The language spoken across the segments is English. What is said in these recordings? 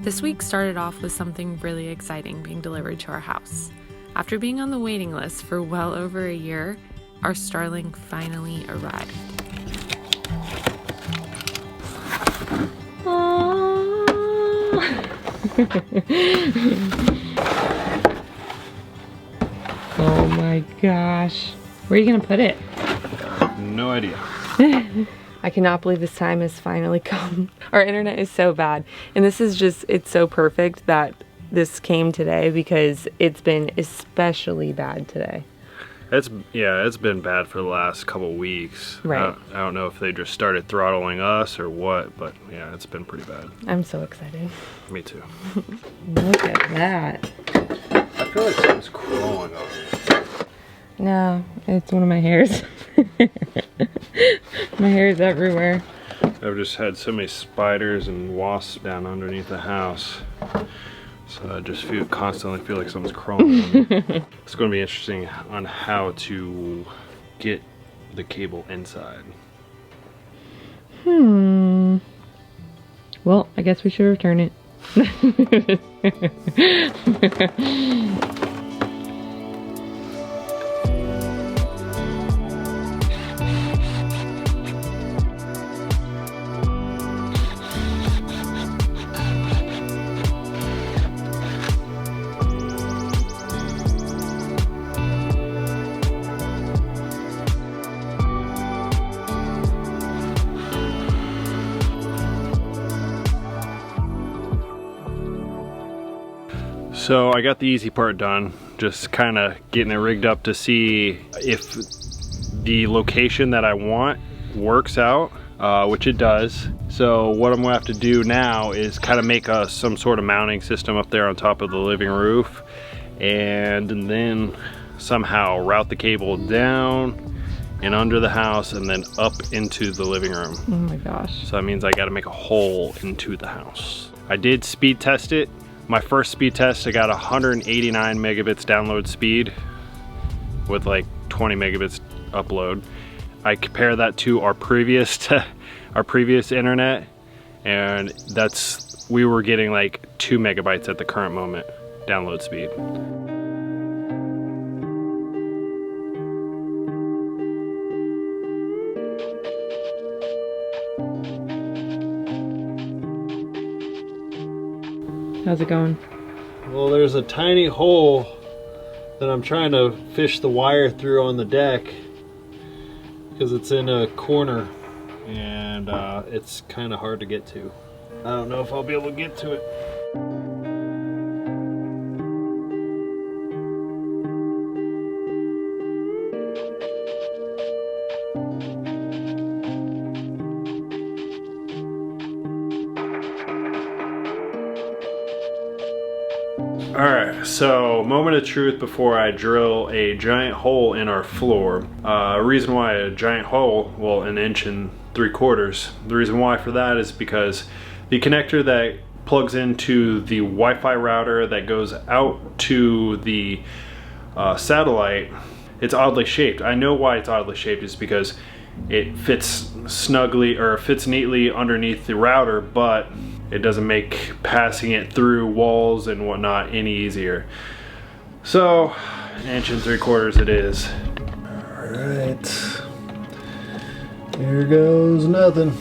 This week started off with something really exciting being delivered to our house. After being on the waiting list for well over a year, our Starling finally arrived. Oh my gosh. Where are you gonna put it? No idea. I cannot believe this time has finally come. Our internet is so bad. And this is just, it's so perfect that this came today because it's been especially bad today. It's been bad for the last couple weeks. Right. I don't know if they just started throttling us or what, but yeah, it's been pretty bad. I'm so excited. Me too. Look at that. I feel like something's crawling on me. No, it's one of my hairs. My hair is everywhere. I've just had so many spiders and wasps down underneath the house. So I just constantly feel like something's crawling on me. It's going to be interesting on how to get the cable inside. Well, I guess we should return it. So I got the easy part done, just kind of getting it rigged up to see if the location that I want works out, which it does. So what I'm gonna have to do now is kind of make some sort of mounting system up there on top of the living roof, and then somehow route the cable down and under the house and then up into the living room. Oh my gosh. So that means I gotta make a hole into the house. I did speed test it. My first speed test, I got 189 megabits download speed with like 20 megabits upload. I compare that to our previous internet, and we were getting like 2 megabytes at the current moment download speed. How's it going? Well, there's a tiny hole that I'm trying to fish the wire through on the deck because it's in a corner and it's kind of hard to get to. I don't know if I'll be able to get to it. Alright, so moment of truth before I drill a giant hole in our floor. Reason why a giant hole, well, 1 3/4 inches. The reason why for that is because the connector that plugs into the Wi-Fi router that goes out to the satellite, it's oddly shaped. I know why it's oddly shaped is because it fits neatly underneath the router, but it doesn't make passing it through walls and whatnot any easier. So, 1 3/4 inches it is. Alright. Here goes nothing.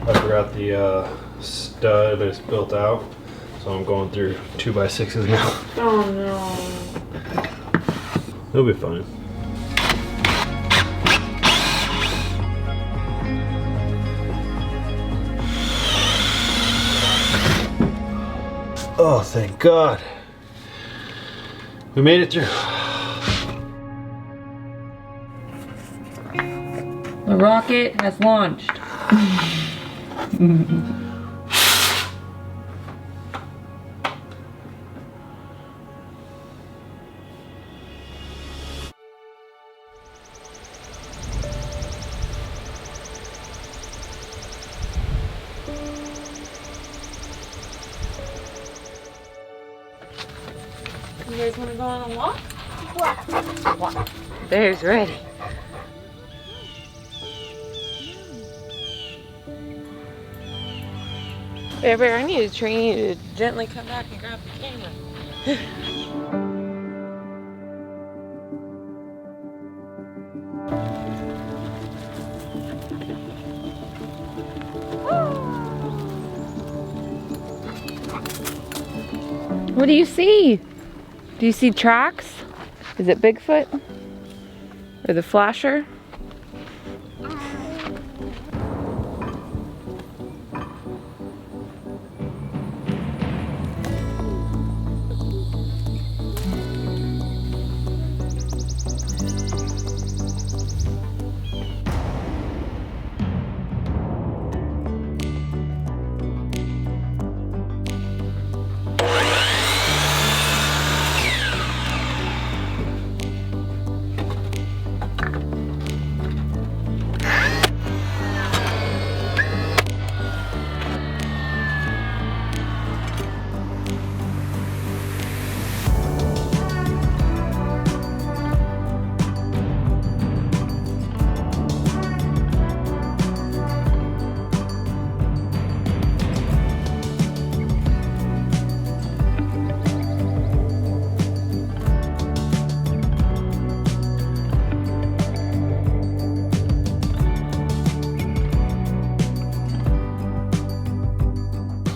I forgot the stud is built out, so I'm going through 2x6s now. Oh no. It'll be fine. Oh, thank God. We made it through. The rocket has launched. You guys want to go on a walk? Walk. There's ready. Bear Bear, I need to train you to gently come back and grab the camera. What do you see? Do you see tracks? Is it Bigfoot? Or the flasher?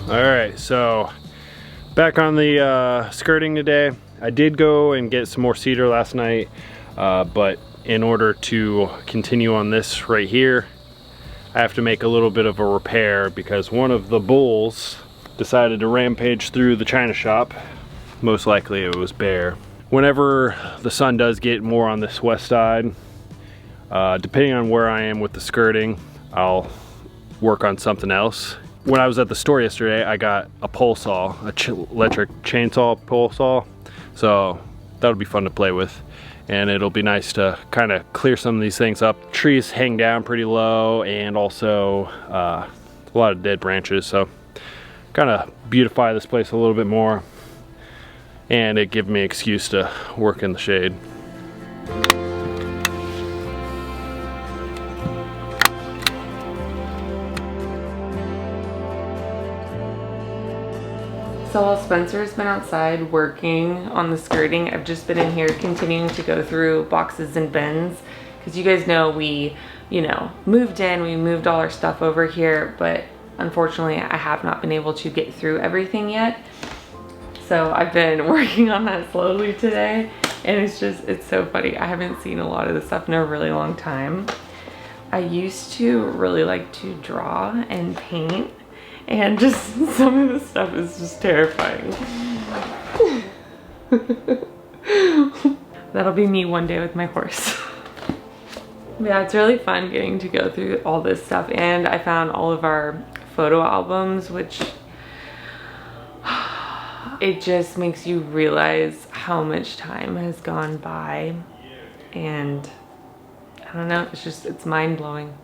Alright, so back on the skirting today. I did go and get some more cedar last night, but in order to continue on this right here, I have to make a little bit of a repair because one of the bulls decided to rampage through the china shop. Most likely it was Bear. Whenever the sun does get more on this west side, depending on where I am with the skirting, I'll work on something else. When I was at the store yesterday, I got a pole saw, electric chainsaw pole saw. So that'll be fun to play with. And it'll be nice to kind of clear some of these things up. Trees hang down pretty low, and also a lot of dead branches. So kind of beautify this place a little bit more. And it gave me an excuse to work in the shade. So while Spencer's been outside working on the skirting, I've just been in here continuing to go through boxes and bins. Because you guys know we, moved in, we moved all our stuff over here, but unfortunately I have not been able to get through everything yet. So I've been working on that slowly today, and it's so funny. I haven't seen a lot of this stuff in a really long time. I used to really like to draw and paint, and just some of the stuff is just terrifying. That'll be me one day with my horse. Yeah, it's really fun getting to go through all this stuff, and I found all of our photo albums, which it just makes you realize how much time has gone by, and I don't know, it's mind-blowing.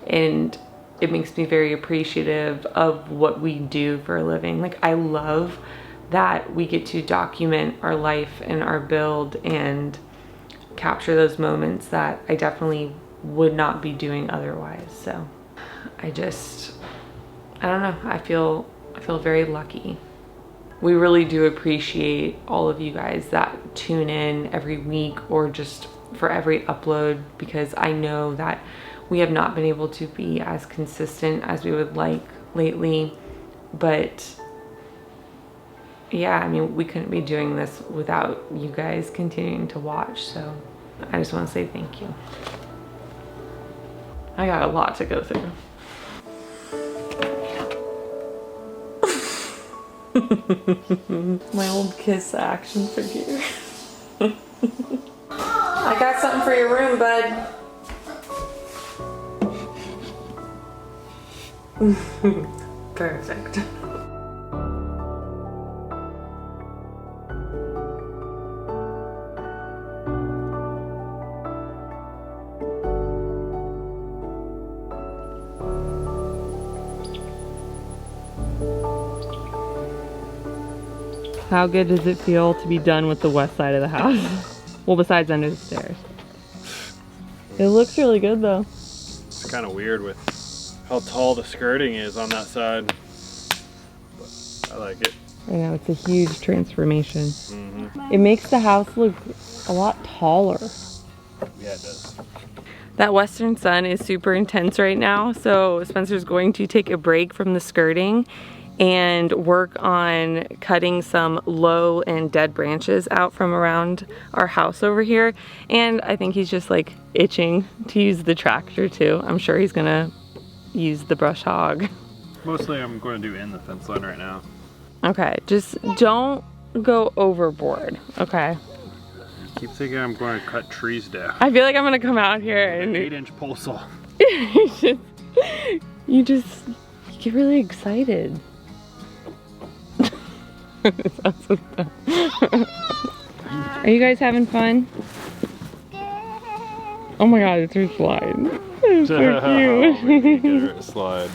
And it makes me very appreciative of what we do for a living. Like, I love that we get to document our life and our build and capture those moments that I definitely would not be doing otherwise. So I don't know, I feel very lucky. We really do appreciate all of you guys that tune in every week or just for every upload, because I know that we have not been able to be as consistent as we would like lately, but yeah, I mean, we couldn't be doing this without you guys continuing to watch, so I just want to say thank you. I got a lot to go through. My old Kiss action figure. I got something for your room, bud. Perfect. How good does it feel to be done with the west side of the house? Well, besides under the stairs. It looks really good though. It's kind of weird with how tall the skirting is on that side. But I like it. I know, it's a huge transformation. It makes the house look a lot taller. Yeah, it does. That western sun is super intense right now, so Spencer's going to take a break from the skirting and work on cutting some low and dead branches out from around our house over here. And I think he's just like itching to use the tractor too. I'm sure he's gonna use the brush hog. Mostly I'm going to do in the fence line right now. Okay, just don't go overboard, okay? Keep thinking I'm going to cut trees down. I feel like I'm gonna come out here and 8-inch pole saw. you get really excited. Are you guys having fun? Oh my god, it's her slide. It's so cute. We need to get her a slide.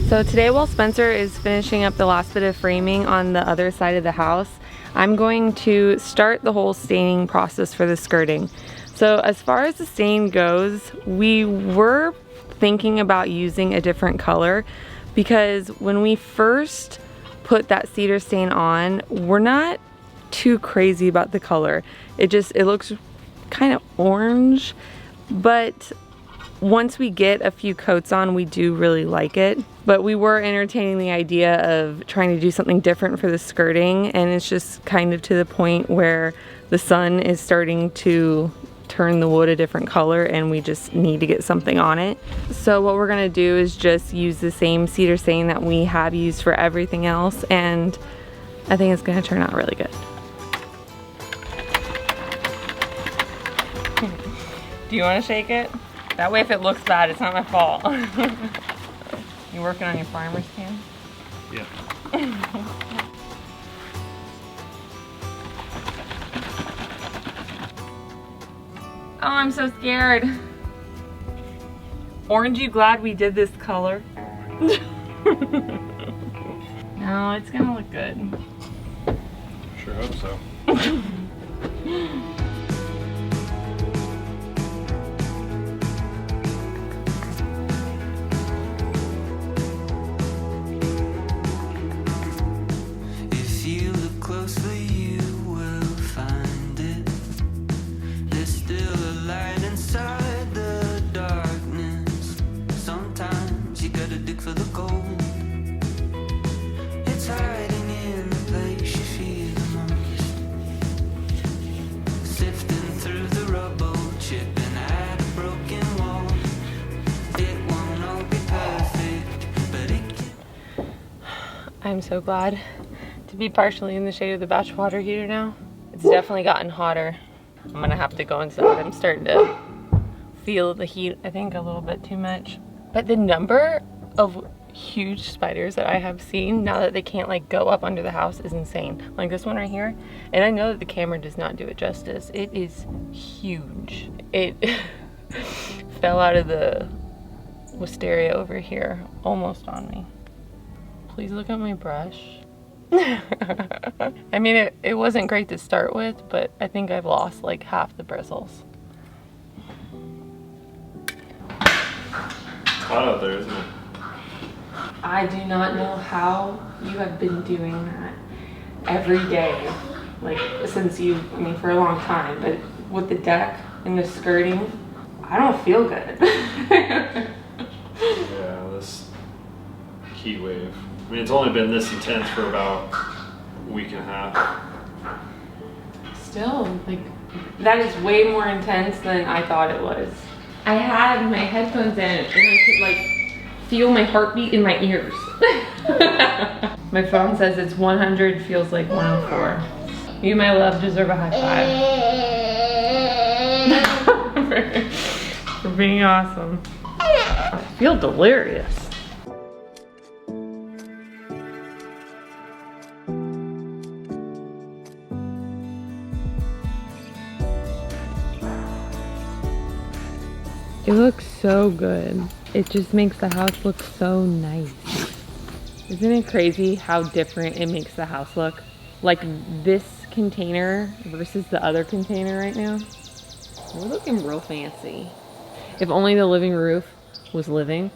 So today, while Spencer is finishing up the last bit of framing on the other side of the house, I'm going to start the whole staining process for the skirting. So as far as the stain goes, we were thinking about using a different color because when we first put that cedar stain on, we're not too crazy about the color. It looks kind of orange, but once we get a few coats on, we do really like it. But we were entertaining the idea of trying to do something different for the skirting, and it's just kind of to the point where the sun is starting to turn the wood a different color and we just need to get something on it. So what we're gonna do is just use the same cedar stain that we have used for everything else, and I think it's gonna turn out really good. Do you wanna shake it? That way if it looks bad, it's not my fault. You working on your farmer's tan? Yeah. Oh, I'm so scared. Aren't you glad we did this color? No, it's gonna look good. Sure hope so. I'm so glad to be partially in the shade of the batch water heater now. It's definitely gotten hotter. I'm gonna have to go inside. I'm starting to feel the heat, I think, a little bit too much. But the number of huge spiders that I have seen now that they can't like go up under the house is insane. Like this one right here. And I know that the camera does not do it justice. It is huge. It fell out of the wisteria over here, almost on me. Please look at my brush. I mean, it wasn't great to start with, but I think I've lost like half the bristles. It's hot out there, isn't it? I do not know how you have been doing that every day, like since I mean for a long time, but with the deck and the skirting, I don't feel good. Yeah, this heat wave. I mean, it's only been this intense for about a week and a half. Still, like, that is way more intense than I thought it was. I had my headphones in and I could like feel my heartbeat in my ears. My phone says it's 100, feels like 104. You, my love, deserve a high five. For being awesome. I feel delirious. It looks so good. It just makes the house look so nice. Isn't it crazy how different it makes the house look? Like this container versus the other container right now. We're looking real fancy. If only the living roof was living.